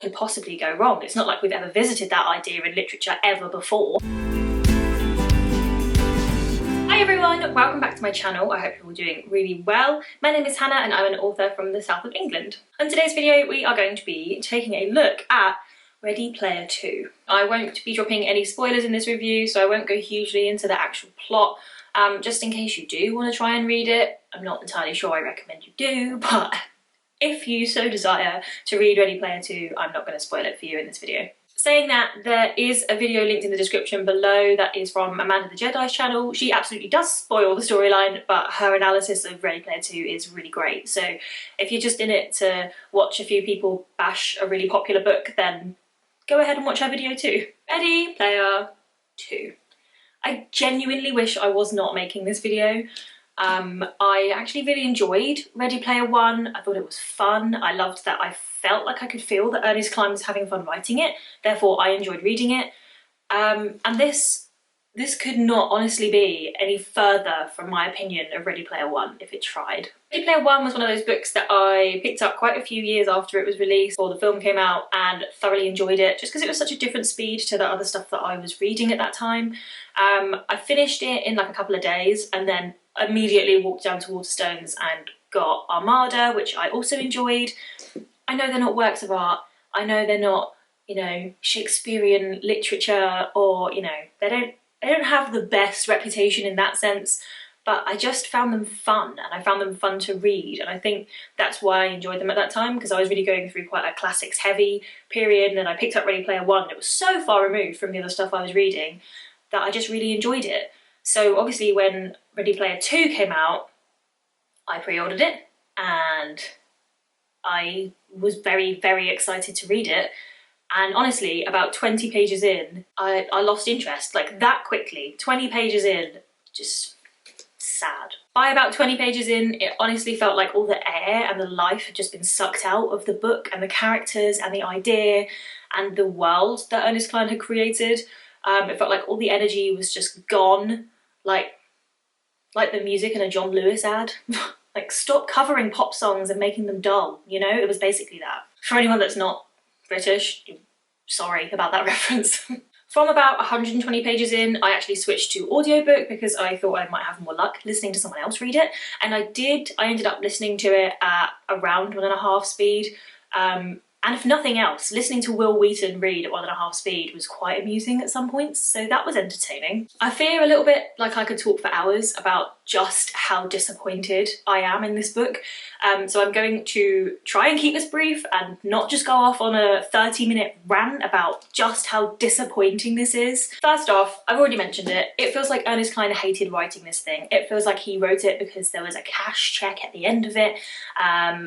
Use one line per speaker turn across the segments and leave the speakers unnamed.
could possibly go wrong? It's not like we've ever visited that idea in literature ever before. Hi everyone, welcome back to my channel. I hope you're all doing really well. My name is Hannah and I'm an author from the south of England. In today's video we are going to be taking a look at Ready Player 2. I won't be dropping any spoilers in this review, so I won't go hugely into the actual plot. Just in case you do want to try and read it. I'm not entirely sure I recommend you do, but if you so desire to read Ready Player 2, I'm not going to spoil it for you in this video. Saying that, there is a video linked in the description below that is from Amanda the Jedi's channel. She absolutely does spoil the storyline, but her analysis of Ready Player 2 is really great. So if you're just in it to watch a few people bash a really popular book, then go ahead and watch her video too. Ready Player 2. I genuinely wish I was not making this video. I actually really enjoyed Ready Player 1. I thought it was fun. I loved that I felt like I could feel that Ernest Cline was having fun writing it, therefore I enjoyed reading it. And this could not honestly be any further from my opinion of Ready Player 1 if it tried. Ready Player 1 was one of those books that I picked up quite a few years after it was released or the film came out and thoroughly enjoyed it just because it was such a different speed to the other stuff that I was reading at that time. I finished it in like a couple of days and then immediately walked down to Waterstones and got Armada, which I also enjoyed. I know they're not works of art. I know they're not, you know, Shakespearean literature or, you know, they don't have the best reputation in that sense, but I just found them fun and I found them fun to read, and I think that's why I enjoyed them at that time, because I was really going through quite a classics heavy period, and then I picked up Ready Player 1 and it was so far removed from the other stuff I was reading that I just really enjoyed it. So obviously when Ready Player 2 came out, I pre-ordered it and I was very, very excited to read it. And honestly, about 20 pages in, I lost interest, like that quickly. 20 pages in, just sad. By about 20 pages in, it honestly felt like all the air and the life had just been sucked out of the book and the characters and the idea and the world that Ernest Cline had created. It felt like all the energy was just gone, like the music in a John Lewis ad. Like, stop covering pop songs and making them dull, you know? It was basically that. For anyone that's not British, sorry about that reference. From about 120 pages in, I actually switched to audiobook because I thought I might have more luck listening to someone else read it. And I did. I ended up listening to it at around 1.5 speed. And if nothing else, listening to Will Wheaton read at 1.5 speed was quite amusing at some points, so that was entertaining. I fear a little bit like I could talk for hours about just how disappointed I am in this book. So I'm going to try and keep this brief and not just go off on a 30-minute rant about just how disappointing this is. First off, I've already mentioned it. It feels like Ernest Cline hated writing this thing. It feels like he wrote it because there was a cash check at the end of it,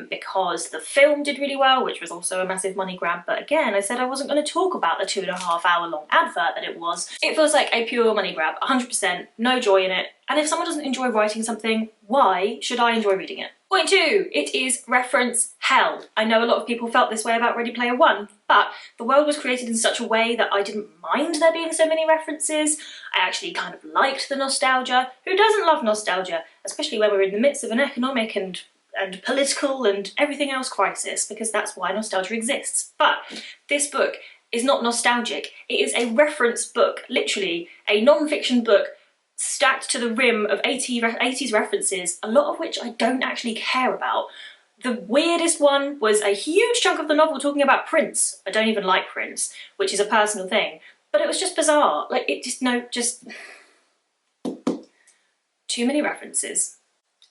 because the film did really well, which was also a massive money grab, but again, I said I wasn't going to talk about the 2.5 hour long advert that it was. It feels like a pure money grab, 100%, no joy in it, and if someone doesn't enjoy writing something, why should I enjoy reading it? Point 2, it is reference hell. I know a lot of people felt this way about Ready Player 1, but the world was created in such a way that I didn't mind there being so many references. I actually kind of liked the nostalgia. Who doesn't love nostalgia? Especially when we're in the midst of an economic and political and everything else crisis, because that's why nostalgia exists. But this book is not nostalgic. It is a reference book, literally a non-fiction book stacked to the rim of 80s references, a lot of which I don't actually care about. The weirdest one was a huge chunk of the novel talking about Prince. I don't even like Prince, which is a personal thing, but it was just bizarre. Like, it just too many references.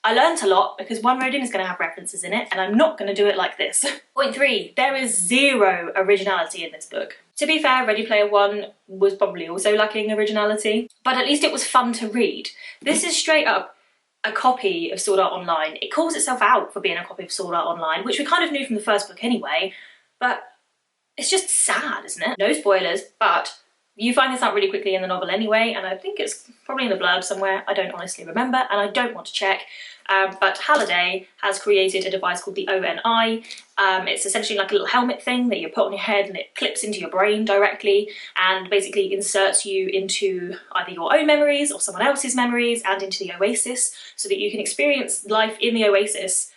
I learnt a lot because One Road In is going to have references in it, and I'm not going to do it like this. Point 3, there is zero originality in this book. To be fair, Ready Player 1 was probably also lacking originality, but at least it was fun to read. This is straight up a copy of Sword Art Online. It calls itself out for being a copy of Sword Art Online, which we kind of knew from the first book anyway, but it's just sad, isn't it? No spoilers, but you find this out really quickly in the novel anyway, and I think it's probably in the blurb somewhere. I don't honestly remember, and I don't want to check. But Halliday has created a device called the ONI. It's essentially like a little helmet thing that you put on your head and it clips into your brain directly and basically inserts you into either your own memories or someone else's memories and into the Oasis, so that you can experience life in the Oasis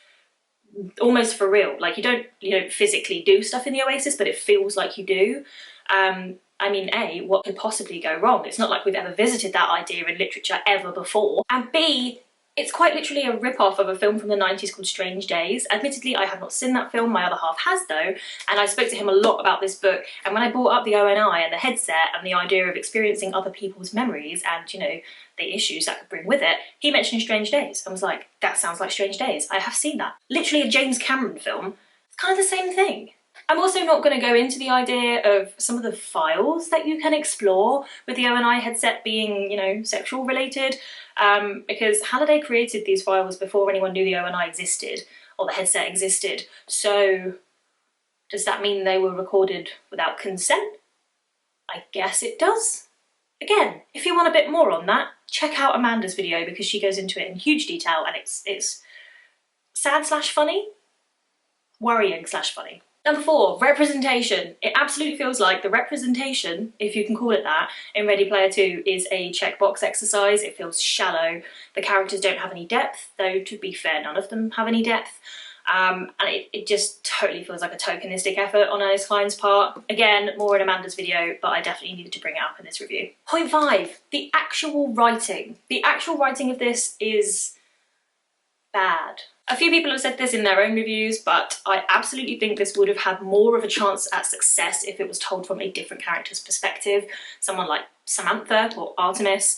almost for real. Like you don't physically do stuff in the Oasis, but it feels like you do. I mean, A, what could possibly go wrong? It's not like we've ever visited that idea in literature ever before. And B, it's quite literally a rip-off of a film from the 90s called Strange Days. Admittedly, I have not seen that film, my other half has though, and I spoke to him a lot about this book, and when I brought up the ONI and the headset and the idea of experiencing other people's memories and, you know, the issues that could bring with it, he mentioned Strange Days and was like, that sounds like Strange Days. I have seen that. Literally a James Cameron film. It's kind of the same thing. I'm also not going to go into the idea of some of the files that you can explore with the ONI headset being, you know, sexual related, because Halliday created these files before anyone knew the ONI existed or the headset existed. So does that mean they were recorded without consent? I guess it does. Again, if you want a bit more on that, check out Amanda's video because she goes into it in huge detail and it's sad/funny, worrying/funny. Number 4, representation. It absolutely feels like the representation, if you can call it that, in Ready Player 2 is a checkbox exercise. It feels shallow. The characters don't have any depth, though to be fair, none of them have any depth. And it just totally feels like a tokenistic effort on Ernest Cline's part. Again, more in Amanda's video, but I definitely needed to bring it up in this review. Point 5, the actual writing. The actual writing of this is bad. A few people have said this in their own reviews, but I absolutely think this would have had more of a chance at success if it was told from a different character's perspective. Someone like Samantha or Artemis,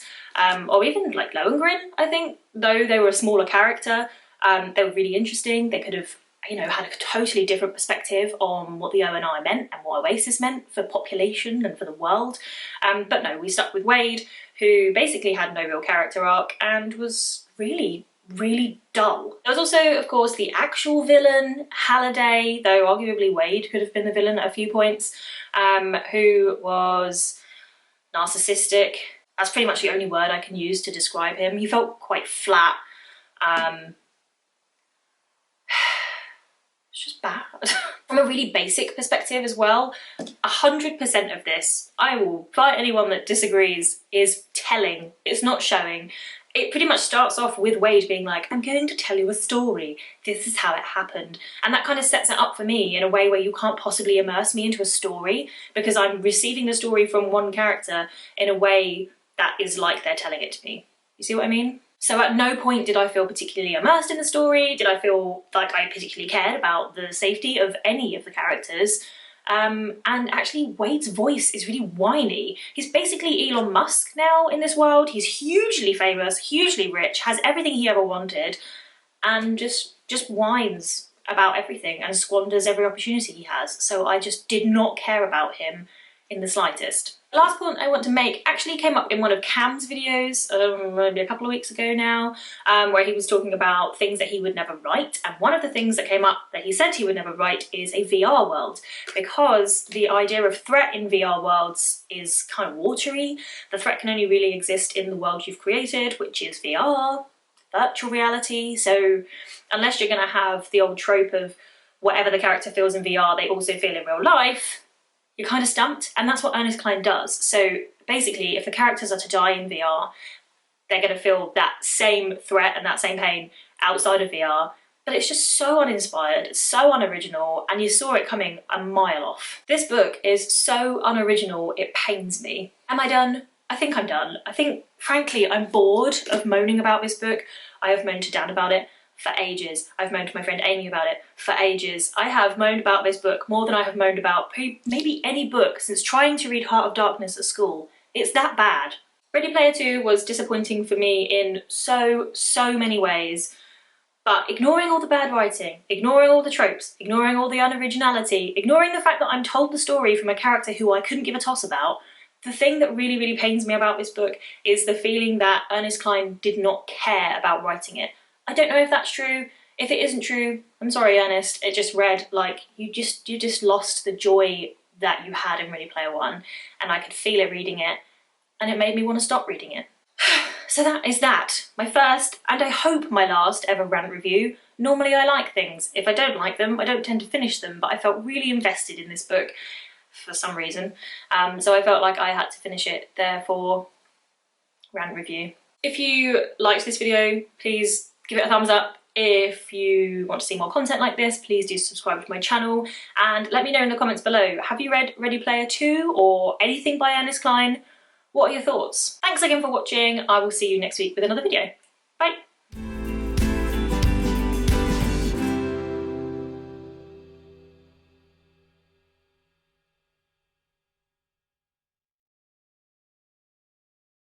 or even like Lohengrin, I think. Though they were a smaller character, they were really interesting. They could have, you know, had a totally different perspective on what the ONI meant and what Oasis meant for population and for the world. But no, we stuck with Wade, who basically had no real character arc and was really dull. There was also, of course, the actual villain, Halliday, though arguably Wade could have been the villain at a few points, who was narcissistic. That's pretty much the only word I can use to describe him. He felt quite flat. It's just bad. From a really basic perspective as well, 100% of this, I will fight anyone that disagrees, is telling. It's not showing. It pretty much starts off with Wade being like, I'm going to tell you a story. This is how it happened. And that kind of sets it up for me in a way where you can't possibly immerse me into a story because I'm receiving the story from one character in a way that is like they're telling it to me. You see what I mean? So at no point did I feel particularly immersed in the story. Did I feel like I particularly cared about the safety of any of the characters. And actually Wade's voice is really whiny. He's basically Elon Musk now in this world. He's hugely famous, hugely rich, has everything he ever wanted, and just whines about everything and squanders every opportunity he has. So I just did not care about him in the slightest. The last point I want to make actually came up in one of Cam's videos, maybe a couple of weeks ago now, where he was talking about things that he would never write. And one of the things that came up that he said he would never write is a VR world, because the idea of threat in VR worlds is kind of watery. The threat can only really exist in the world you've created, which is VR, virtual reality. So unless you're going to have the old trope of whatever the character feels in VR, they also feel in real life, you're kind of stumped, and that's what Ernest Cline does. So basically, if the characters are to die in VR, they're going to feel that same threat and that same pain outside of VR, but it's just so uninspired, so unoriginal, and you saw it coming a mile off. This book is so unoriginal, it pains me. Am I done? I think I'm done. I think, frankly, I'm bored of moaning about this book. I have moaned to Dan about it for ages. I've moaned to my friend Amy about it for ages. I have moaned about this book more than I have moaned about maybe any book since trying to read Heart of Darkness at school. It's that bad. Ready Player 2 was disappointing for me in so many ways, but ignoring all the bad writing, ignoring all the tropes, ignoring all the unoriginality, ignoring the fact that I'm told the story from a character who I couldn't give a toss about, the thing that really pains me about this book is the feeling that Ernest Cline did not care about writing it. I don't know if that's true. If it isn't true, I'm sorry, Ernest. It just read like you just lost the joy that you had in Ready Player One, and I could feel it reading it, and it made me want to stop reading it. So that is that. My first, and I hope my last ever rant review. Normally I like things. If I don't like them, I don't tend to finish them, but I felt really invested in this book for some reason. So I felt like I had to finish it, therefore, rant review. If you liked this video, please give it a thumbs up. If you want to see more content like this, please do subscribe to my channel and let me know in the comments below, have you read Ready Player 2 or anything by Ernest Cline? What are your thoughts? Thanks again for watching. I will see you next week with another video.